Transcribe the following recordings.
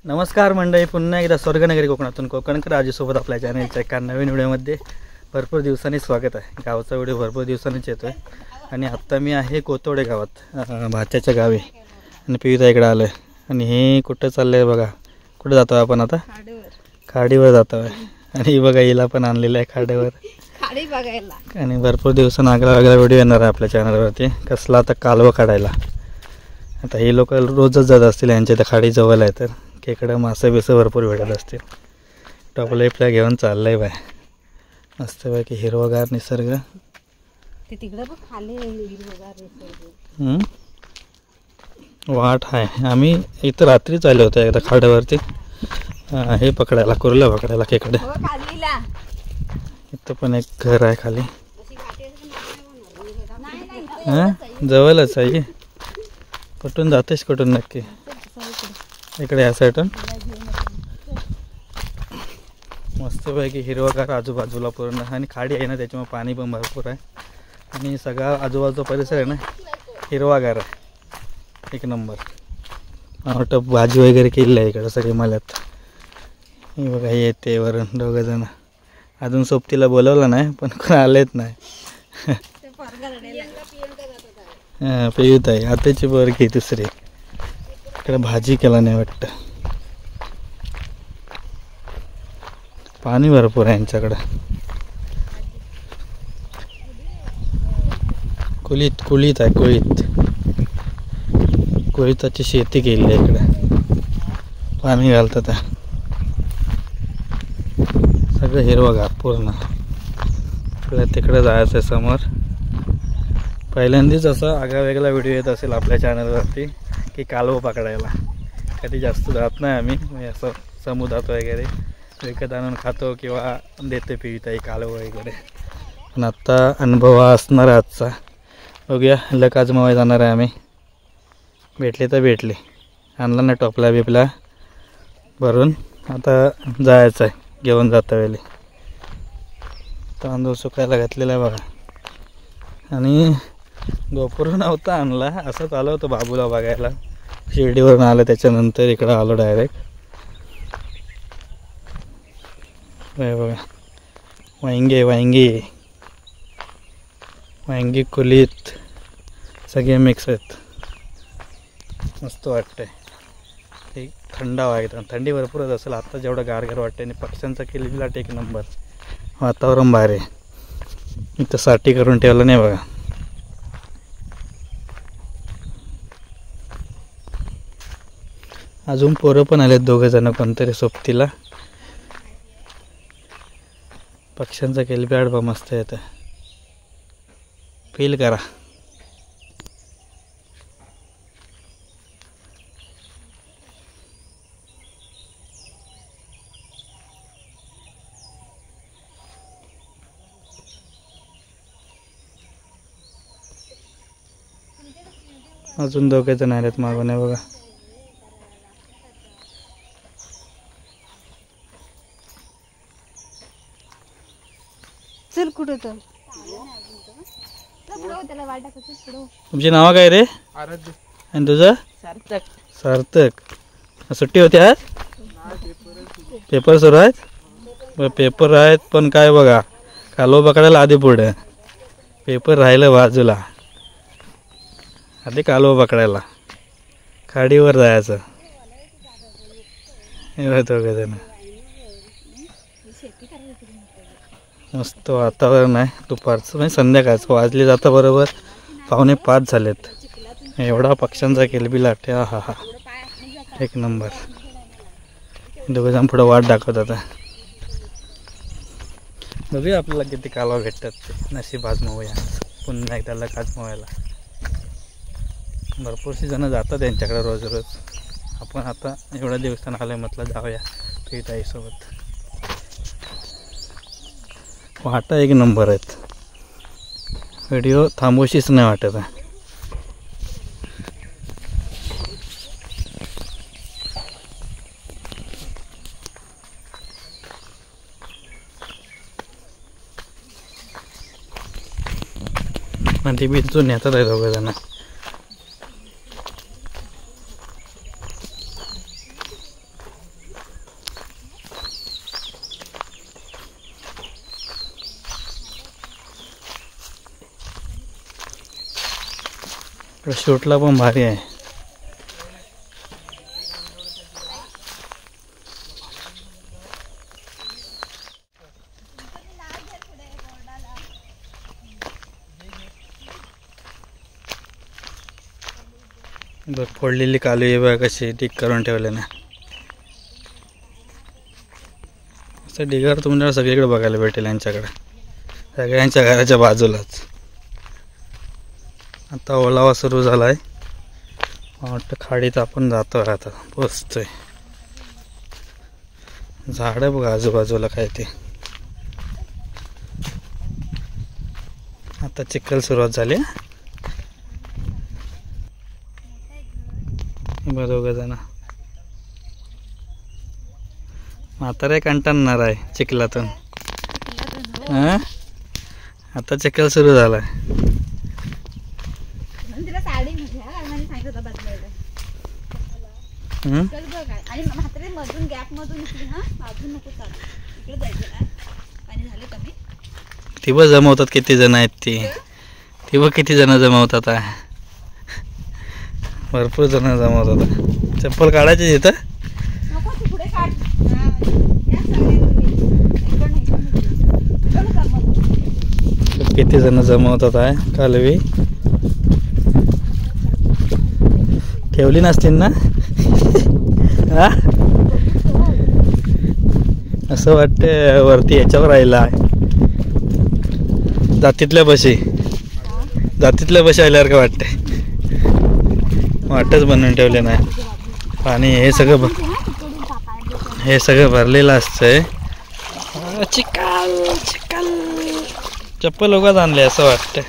नमस्कार मंडळी, पुन्हा एकदा स्वर्गनगरी कोकणातून कोकणकर राजूसोबत आपल्या चॅनलच्या एका नवीन व्हिडिओमध्ये भरपूर दिवसांनी स्वागत आहे. गावाचा व्हिडिओ भरपूर दिवसांनीच येतो आहे आणि आत्ता मी आहे कोतवडे गावात, भाच्याच्या गावी. आणि पियुता इकडे आलं आहे. आणि हे कुठं चाललं आहे बघा. कुठं जातो आपण आता? खाडीवर जातो आहे. आणि बघा हिला पण आणलेलं आहे खाडीवर खाडी बघायला. आणि भरपूर दिवसांनी आगळा व्हिडिओ येणार आहे आपल्या चॅनलवरती. कसला आता कालवं काढायला. आता हे लोक रोजच जात असतील, यांच्या तर खाडी जवळ आहे तर खेकडं मासे बिसं भरपूर भेटत असतील. टॉपलेपला घेऊन चाललंय बाय. मस्त पैकी हिरवगार निसर्ग. ते तिकडे बघ खाली हिरवगार निसर्ग. वाट आहे. आम्ही इथं रात्रीच आले होते एकदा खाड्यावरती हे पकडायला, कुर्ला पकडायला खेकडे. इथं पण एक घर आहे खाली. जवळच आहे. कुठून जातेस कुठून नक्की? इकडे या साईडून मस्तपैकी हिरवगार आजूबाजूला पूर्ण. आणि खाडी आहे ना, त्याच्यामुळे पाणी पण भरपूर आहे. आणि सगळा आजूबाजूचा परिसर आहे ना हिरवागार आहे. एक नंबर. मोठं भाजी वगैरे केलेली आहे इकडं सगळे मल्यात. हे बघा येते वरून दोघंजण. अजून सोबतीला बोलवलं नाही पण कोण आलेच नाही. हां पियुत आहे. आताची पोरगी दुसरी. इकडे भाजी केला नाही वाटतं. पाणी भरपूर आहे यांच्याकडं. कुळीत आहे. कुळीताची शेती केली आहे इकडे. पाणी घालतात. सगळं हिरवगार पूर्ण. आपल्या तिकडे जायचं आहे समोर. पहिल्यांदाच असा आगळावेगळा व्हिडिओ येत असेल आपल्या चॅनलवरती की कालवं पकडायला. कधी जास्त जात नाही आम्ही, म्हणजे असं समुद्रात वगैरे विकत आणून खातो किंवा देते पिताई कालवं वगैरे. पण आत्ता अनुभव असणार आहे आजचा. बघूया लक आजमावाय जाणार आहे आम्ही. भेटले तर भेटले, आणला नाही टोपला बिपला भरून. आता जायचं आहे घेऊन जाता वेळी. तांदूळ सुकायला घातलेला आहे बघा. आणि गोपुर नव्हता आणला, असंच आलो होतो बाबूला बघायला. शिर्डीवरून आलं, त्याच्यानंतर इकडं आलो डायरेक्ट. बघा वांगी कुलीत सगळे मिक्स आहेत. मस्त वाटतंय. ते थंडावा एकदम. थंडी भरपूरच असेल आत्ता जेवढं गारगार वाटतं. आणि पक्ष्यांचा किलबिलाट एक नंबर. वातावरण भारी. इथं साठी करून ठेवलं नाही बघा. अजून पोरं पण आलेत दोघंजणं कोणतरी सोबतीला. पक्ष्यांचा किलबिलाट बा मस्त येतं. फील करा. अजून दोघेजण आलेत मागून आहे बघा. चल कुठं तर. तुमची नाव काय रे? आणि तुझं? सार्थक. सुट्टी होती आज? पेपर सुरू आहेत? पेपर आहेत पण काय बघा, कालवं पकडायला आधी पुढे. पेपर राहिलं बाजूला, आधी कालवं पकडायला खाडीवर जायचं. दोघंजण. मस्त वातावरण आहे दुपारचं, म्हणजे संध्याकाळचं. वाजले जाता बरोबर 4:45 झालेत. एवढा पक्ष्यांचा किलबिलाट. हा हा एक नंबर. दोघंजण पुढं वाट दाखवतात. बघूया आपल्याला किती कालवा भेटतात ते. नशीब आजमावूया पुन्हा एकदा लक आजमावायला. भरपूरशी जणं जातात त्यांच्याकडे रोज. आपण आता एवढ्या दिवसानं आलं म्हटलं जाऊया पिताईसोबत. वाटा एक नंबर आहेत. व्हिडिओ थांबवशीच नाही वाटत आहे. मध्ये बिचून येतात आहे दोघंजण. शूटला पण भारी आहे. बघ फोडलेली कालू आहे बघ कशी टिक करून ठेवले ना. असं ढिगार तुम्हाला सगळीकडे बघायला भेटेल यांच्याकडे, सगळ्यांच्या घराच्या बाजूलाच. आता ओलावा सुरू झाला आहे. मला वाटतं खाडीत आपण जातो आता, पोचतोय. झाडं बघा आजूबाजूला काय ते. आता चिखल सुरुवात झाली. बरोबर जण म्हातारे कंटाळणार आहे चिखलातून. हां आता चिखल सुरू झालाय. ती बघ जमवतात किती जण आहेत. ती बघ किती जण जमवतात. भरपूर जण जमवतात. चप्पल काढायची इथं. किती जण जमवतात आहे. कालवी ठेवली नसतील ना. हा असं वाटतं वरती याच्यावर राहिला आहे. जातीतल्या बशी आल्यावर का वाटते. वाटच बनवून ठेवले नाही. पाणी हे सगळं भरलेलं असतंय. चिखल चप्पल उगाच आणले असं वाटतं.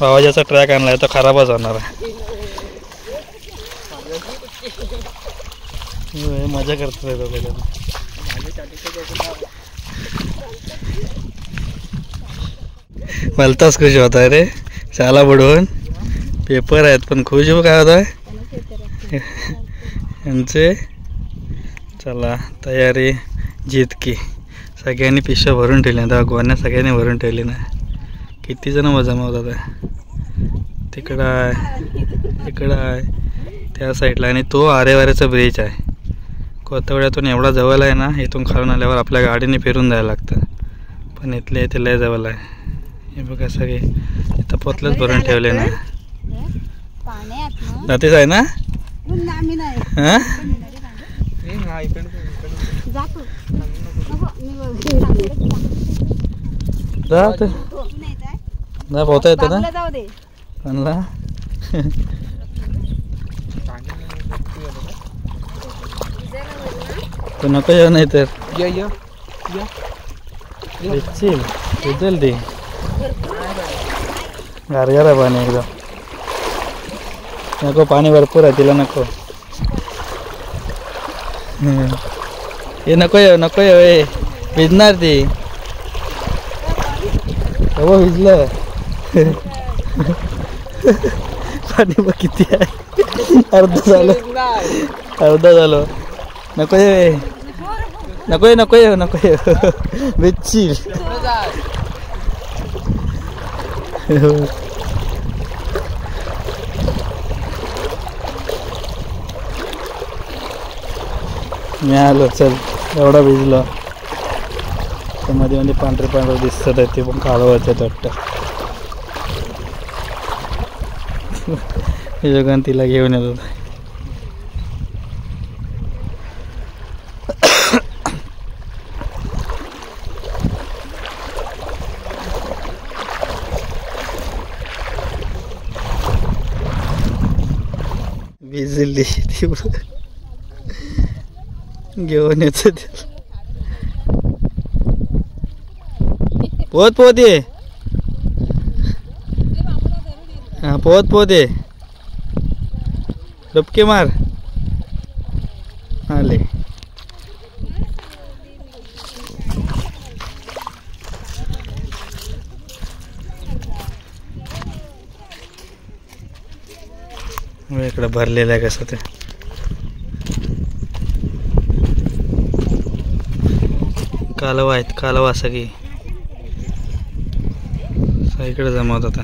भावाजाचा ट्रॅक आणलाय तो खराबच होणार आहे. मजा करतोय भलताच खुश होत आहे रे. शाला बुडवून पेपर आहेत पण खुश हो काय होत आहे यांचे. चला तयारी जीत की. सगळ्यांनी पिशव्या भरून ठेवल्या. तेव्हा गोण्या सगळ्यांनी भरून ठेवली ना. किती जण जमवतात. तिकडं आहे त्या साईडला. आणि तो आरेवाऱ्याचा ब्रिज आहे. कोथवड्यातून एवढा जवळ आहे ना. इथून खालून आल्यावर आपल्या गाडीने फिरून जायला लागतं. पण इथले इथे लय जवळ आहे. हे बघा सगळे इथं पोतलंच भरून ठेवले ना. जातीच आहे ना. हां जा पोहता येतं ना. तू नको येऊ नाही तर जल्दी गारगार आहे पाणी एकदम. नको पाणी भरपूर आहे तिला नको. हे नको ये भिजणार ती. हो भिजलं. पाणी बघ किती आहे. अर्धा झालं. नको ये भिजशील. मी आलो. चल एवढा भिजलो. मध्ये पांढरे दिसतात आहे. ते पण काळवत आहेत वाटतं. हे जगान तिला घेऊन येत होता. भिजली ती घेऊन येत. पोहत ये. हा पोहत ये. डुबकी मार. आले. इकडे भरलेलं आहे कसं ते. कालवा आहेत. कालवा सगळी इकडे जमवत होता.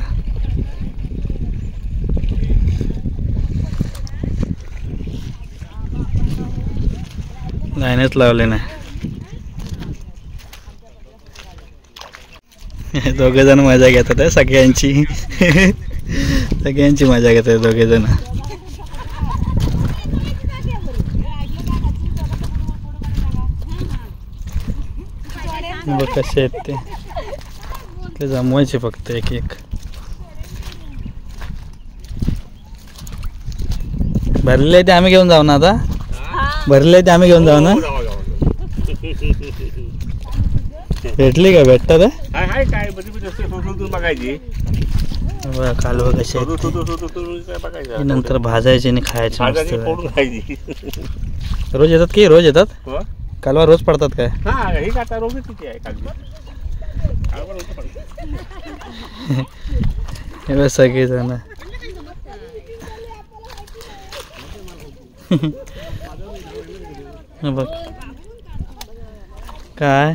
लाईनच लावले नाही. दोघे जण मजा घेतात आहे सगळ्यांची. सगळ्यांची मजा घेतात दोघे जण. बघ कसे आहेत ते जमवायचे फक्त एक एक. भरले ते आम्ही घेऊन जाऊ ना. आता भरले ते आम्ही घेऊन जाऊ ना. भेटली का? भेटतात कालवा कसे नंतर भाजायचे आणि खायचे. रोज येतात की? रोज येतात कालवा? रोज पडतात काय? हे सगळे जण बघ काय.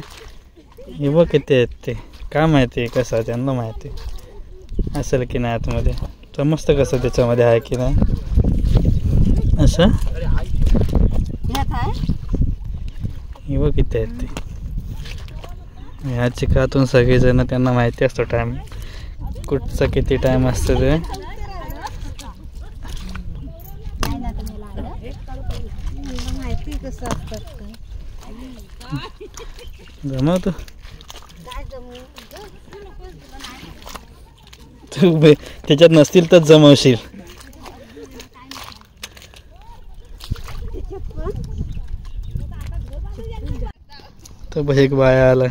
हे बघ किती आहेत ते. काय माहिती कसं त्यांना माहिती असेल की नाही. आतमध्ये समजतं कसं त्याच्यामध्ये आहे की नाही असं. हे बघ किती आहेत ते. ह्या चिखलातून सगळेजण त्यांना माहिती असतो टाईम कुठचा किती टाईम असतं ते. जमवतो तू त्याच्यात नसतील तर जमवशील. तर बघ एक बाया आला.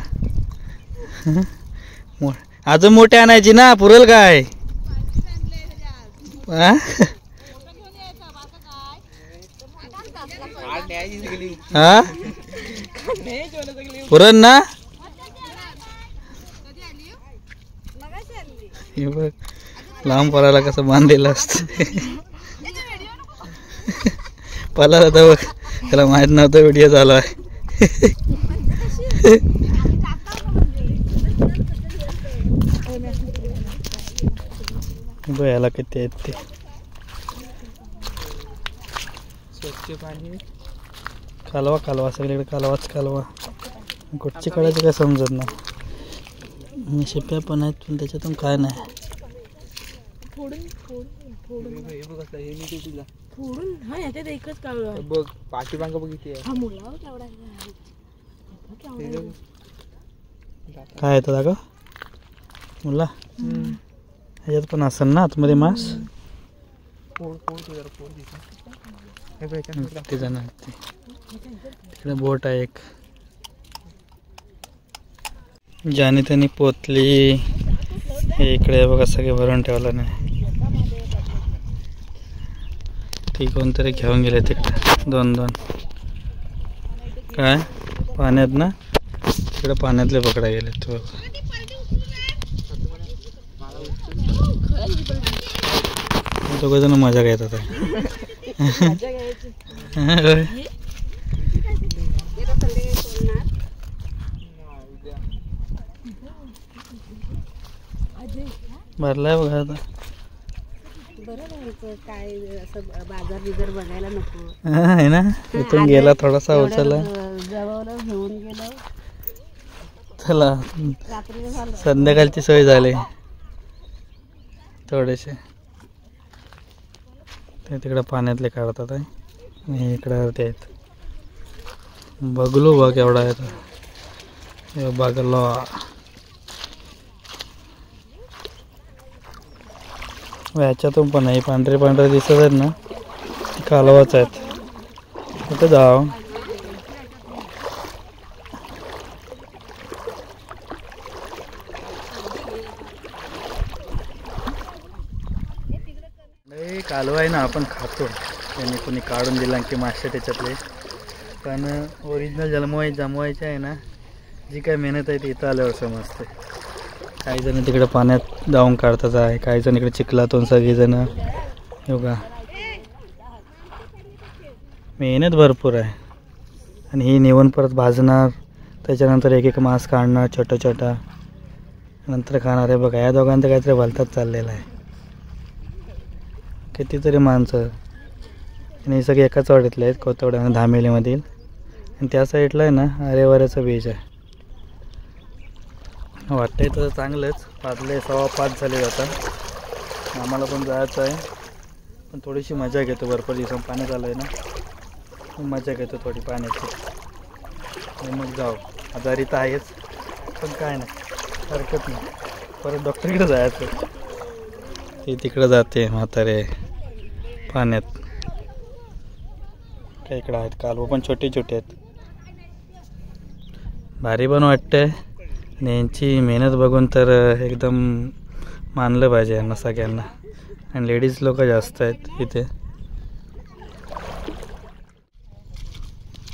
अजून मोठे आणायची ना. पुरेल काय? हा पुरण ना. बघ लांब पळायला कसं बांधलेलं असतं. पळाला तर बघ त्याला माहित नव्हतं व्हिडिओ चालू आहे. बघ याला किती आहेत ते. स्वच्छ पाणी. कालवा कालवा सगळीकडे कालवाच कालवा. कुठची काढायचं काय समजत नाही. शिप्या पण आहेत पण त्याच्यातून काय नाही. काय येतं दाखव मुला. ह्याच्यात पण असेल ना आतमध्ये मांस. तिकडे बोट आहे एक. ज्याने त्यांनी पोतली हे इकडे बघा सगळे भरून ठेवलं नाही. ती कोणतरी घेऊन गेले तिकडे दोन दोन. काय पाण्यात ना. तिकडे पाण्यातले पकडा गेले. तू दोघं जण मजा घेतात. भरलाय बघा आता. काय असं बाजार बिजार बघायला नको आहे ना. इथून गेला थोडासा उचलला जवळ घेऊन गेलो. चला संध्याकाळची सोय झाली थोडेसे. ते तिकडे पाण्यातले काढतात आहे आणि इकडे ते आहेत. बगलो बघ एवढा आहे. बगलो ह्याच्यातून पण आहे. पांढरे पांढरे दिसत आहेत ना कालवाच आहेत. कुठं जाव. कालवा आहे ना आपण खातो. त्यांनी कोणी काढून दिला की मासे त्याच्यातले. पण ओरिजिनल जमवायचे आहे ना जी काय मेहनत आहे ती इथं आल्यावर समजते. काही जण तिकडे पाण्यात जाऊन काढतात आहे. काही जण इकडे चिखलातून सगळेजण. योगा मेहनत भरपूर आहे. आणि ही नेऊन परत भाजणार. त्याच्यानंतर एक एक मांस काढणार छोटा छोटा. नंतर खाणार आहे बघा. या दोघांचं काहीतरी भलताच चाललेलं आहे. कितीतरी माणसं आणि सगळे एकाच वाडीतले आहेत. कोथवड आणि धामेलीमधील. आणि त्या साईडला आहे ना आरेवाऱ्याचा बीच आहे. वाटतंय तर चांगलंच. वाजले 5:15 झाले आता. आम्हाला पण जायचं आहे, पण थोडीशी मजा घेतो. बर्फ दिवसात पाणी चालू आहे ना, मजा घेतो थोडी पाण्याची. आणि मग जाऊ. आजारी तर आहेच, पण काय नाही, हरकत नाही. परत डॉक्टरकडे जायचं. ते तिकडं जाते म्हातारे पाण्यात. काय इकडं आहेत कालवं पण छोटे छोटे आहेत. भारी पण वाटतंय आणि यांची मेहनत बघून तर एकदम मानलं पाहिजे यांना सगळ्यांना. आणि लेडीज लोक जास्त आहेत इथे.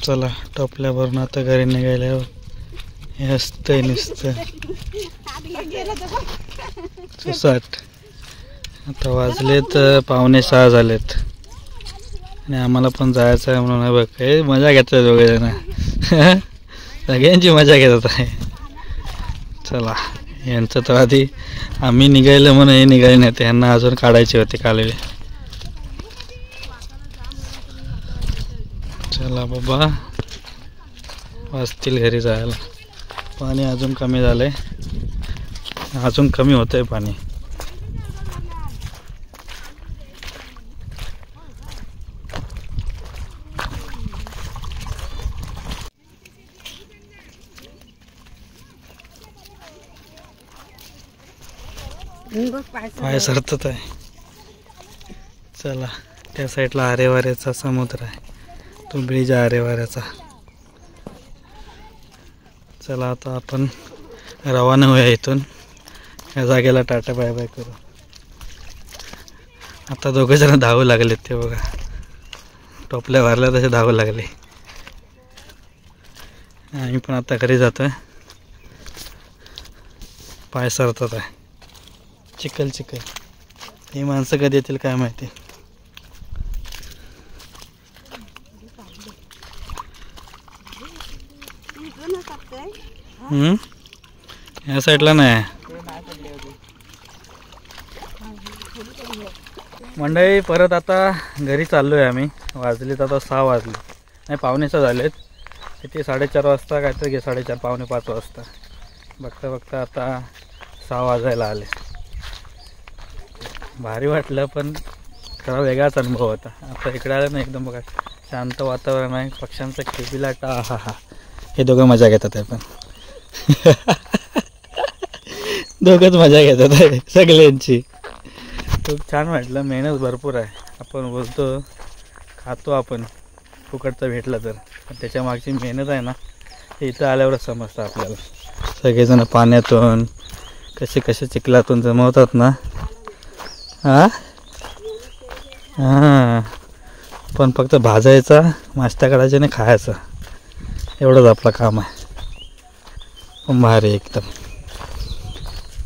चला टोपल्यावरून आता घरी निघाल्यावर हे असतंय नुसतं 60. आता वाजलेत 5:45 झालेत आणि आम्हाला पण जायचं आहे म्हणून. बघ हे मजा घेतात दोघे जण. सगळ्यांची मजा घेतात आहे. चला यांचं तर आधी आम्ही निघायलं म्हणून हे निघाले नाही, ते यांना अजून काढायचे होते कालवे. चला बाबा वाजतील घरी जायला. पाणी अजून कमी झालंय, अजून कमी होतंय पाणी. पाय सरतत आहे. चला त्या साईडला आरेवाऱ्याचा समुद्र आहे, तो ब्रिज आरेवाऱ्याचा. चला आता आपण रवाना होऊया इथून. या जागेला टाटा बाय बाय करू. आता दोघे जण धावू लागलेत, ते बघा टोपल्या भरल्या तसे धावू लागले. आम्ही पण आता घरी जातोय. पाय सरतात आहे, चिखल चिखल. ही माणसं कधी येतील काय माहिती. या साईडला नाही मंडळी. परत आता घरी चाललो आहे आम्ही. वाजलेत आता 6 वाजले, नाही 5:45 झालेत. किती 4:30 वाजता काहीतरी 4:30 5:45 वाजता. बघता बघता आता 6 वाजायला आले. भारी वाटलं, पण खरा वेगळाच अनुभव होता. आता इकडे आलं ना एकदम बघा शांत वातावरण आहे. पक्ष्यांचा किलबिलाट, हा हा. हे दोघं मजा घेतात आहे, पण दोघंच मजा घेतात आहे सगळ्यांची. खूप छान वाटलं. मेहनत भरपूर आहे. आपण बोलतो खातो आपण फुकटचं भेटलं तर, पण त्याच्या मागची मेहनत आहे ना, ते इथं आल्यावरच समजतं आपल्याला. सगळेजण पाण्यातून कसे कसे चिखलातून जमवतात ना. हां हां, पण फक्त भाजायचा, नाश्ता करायचा आणि खायचा, एवढंच आपलं काम आहे. पण भारी एकदम.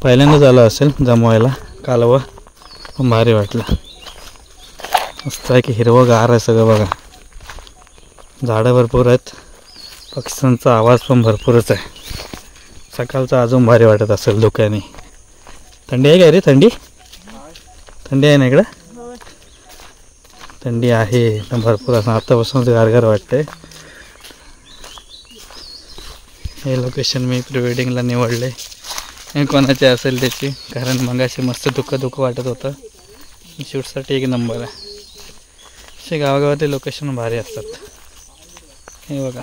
पहिल्यांदा झालं असेल जमवायला कालवं, पण भारी वाटलं. मस्त आहे की हिरवंगार आहे सगळं बघा. झाडं भरपूर आहेत, पक्ष्यांचा आवाज पण भरपूरच आहे. सकाळचा अजून भारी वाटत असेल धुक्याने. थंडी आहे काय रे? थंडी थंडी आहे ना इकडं? थंडी आहे एकदम भरपूर असं. आतापासून गारगार वाटतंय. हे लोकेशन मी प्री वेडिंगला निवडले. हे कोणाचे असेल त्याची, कारण मगाशी मस्त धुकं वाटत होतं. शूटसाठी एक नंबर आहे. असे गावागावातले लोकेशन भारी असतात. हे बघा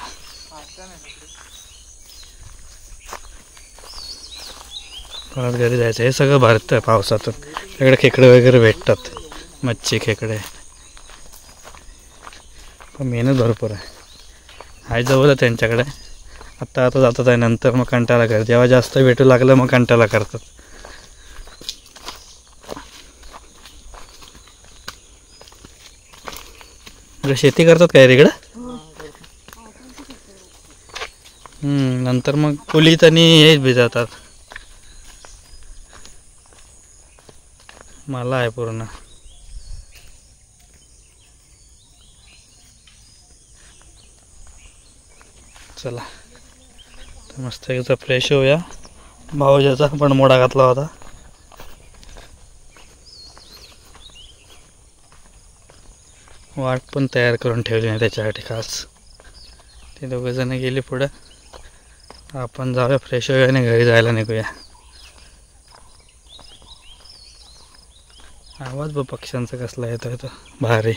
परत घरी जायचं. हे सगळं भरतं पावसातून. इकडे खेकडे वगैरे भेटतात, मच्छी खेकडे. पण मेहनत भरपूर आहे. हाय जवळ त्यांच्याकडे. आता जातात आहे, नंतर मग कंटाळा करतात. जेव्हा जास्त भेटू लागलं मग कंटाळा करतात. शेती करतात काय रे इकडं? नंतर मग कुलीत आणि हेच भिजतात. मला आहे पूर्ण. चला मस्त एकदा फ्रेश होऊया. भाऊजाचा पण मोडा घातला होता. वाट पण तयार करून ठेवली नाही त्याच्यासाठी खास. ते दोघं जण गेले पुढं. आपण जाऊया फ्रेश होऊया आणि घरी जायला निघूया. आवाज बघ पक्ष्यांचा कसला येतोय तो भारी.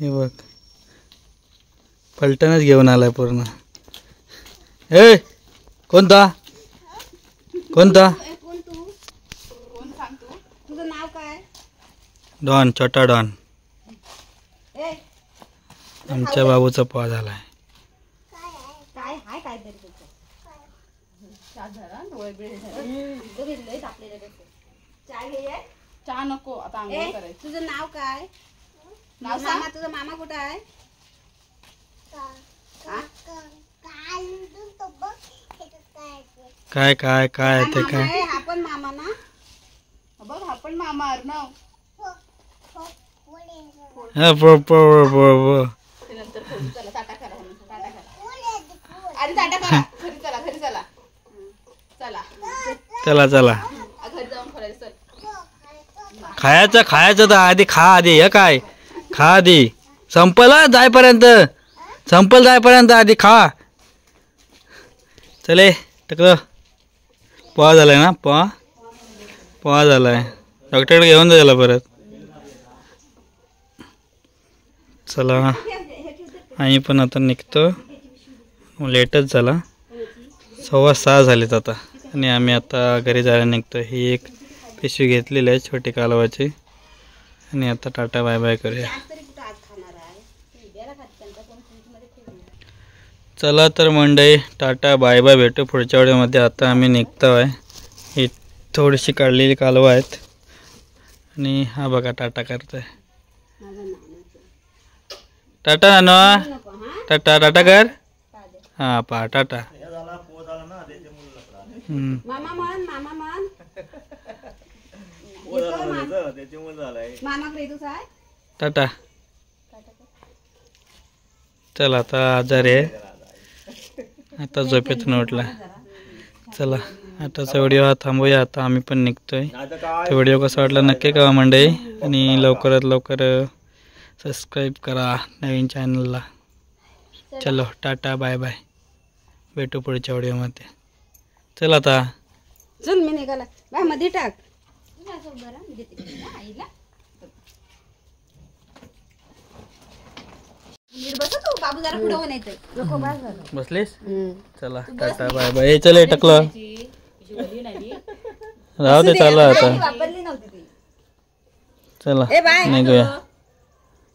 हे बघ पलटणच घेऊन आलाय पूर्ण. ए कोणता कोणता? तुझं नाव काय? डॉन, छोटा डॉन. आमच्या बाबूचा पॉ झालाय. काय हाय काय तरी तुझं चहा नको आता आंघोळ करायची. तुझं नाव काय? नाव सांग. मामा तुझा मामा कुठं आहे? काय काय काय ते काय? आहे, हा पण मामा ना? बघ हा पण मामा अर्णव. हा, ते नंतर फोन चला टाटा करा म्हणून. टाटा करा आणि टाटा करा. घरी चला घरी चला. चला चला चला घरी जाऊन करायचं. खायचं तर आधी खा. आधी हे काय खा आधी. संपल जायपर्यंत आधी खा. चले टकलं. पोहा झालाय ना? पोहा झालाय. डॉक्टरकडे घेऊन जा त्याला परत. चला आम्ही पण आता निघतो. लेटच झाला. 6:15 झालेत आता आणि आम्ही आता घरी जायला निघतो. ही एक पिशवी घेतलेली आहे छोटी कालवाची आणि आता टाटा बाय बाय करूया. चला तर मंडळी टाटा बाय बाय. भेटू पुढच्या व्हिडिओमध्ये. आता आम्ही निघतो आहे. ही थोडीशी काढलेली कालवा आहेत आणि हा बघा टाटा करतोय. टाटा ना टाटा टाटा कर. हा पा टाटा. मामा म्हण मामाकडे तुझा आहे टाटा. चला आता आजारी आहे. आता झोपेतून उठला. चला आताचा व्हिडिओ हा थांबूया. आता आम्ही पण निघतोय. तो व्हिडिओ कसा वाटला नक्की कळवा मंडळी आणि लवकरात लवकर सबस्क्राईब करा नवीन चॅनलला. चलो टाटा बाय बाय. भेटू पुढच्या व्हिडिओमध्ये. चल आता चल मी निघाला बाय मध्ये टाक. बाबू जरा पुढे होऊन येतोय. बसलीस? चला टाटा बाय बाय. चल टकलं राहू दे. चला आता वापरली नव्हती ती. चला ए बाय निघूया.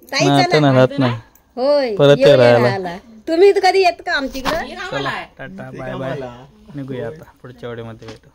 ताई आता चला. ना राहत नाही होय परत येऊ राहायला. राहायला. तुम्ही कधी येत का आमच्याकडे? चला टाटा बाय बाय. निघूया आता पुढच्या व्हिडिओमध्ये भेटू.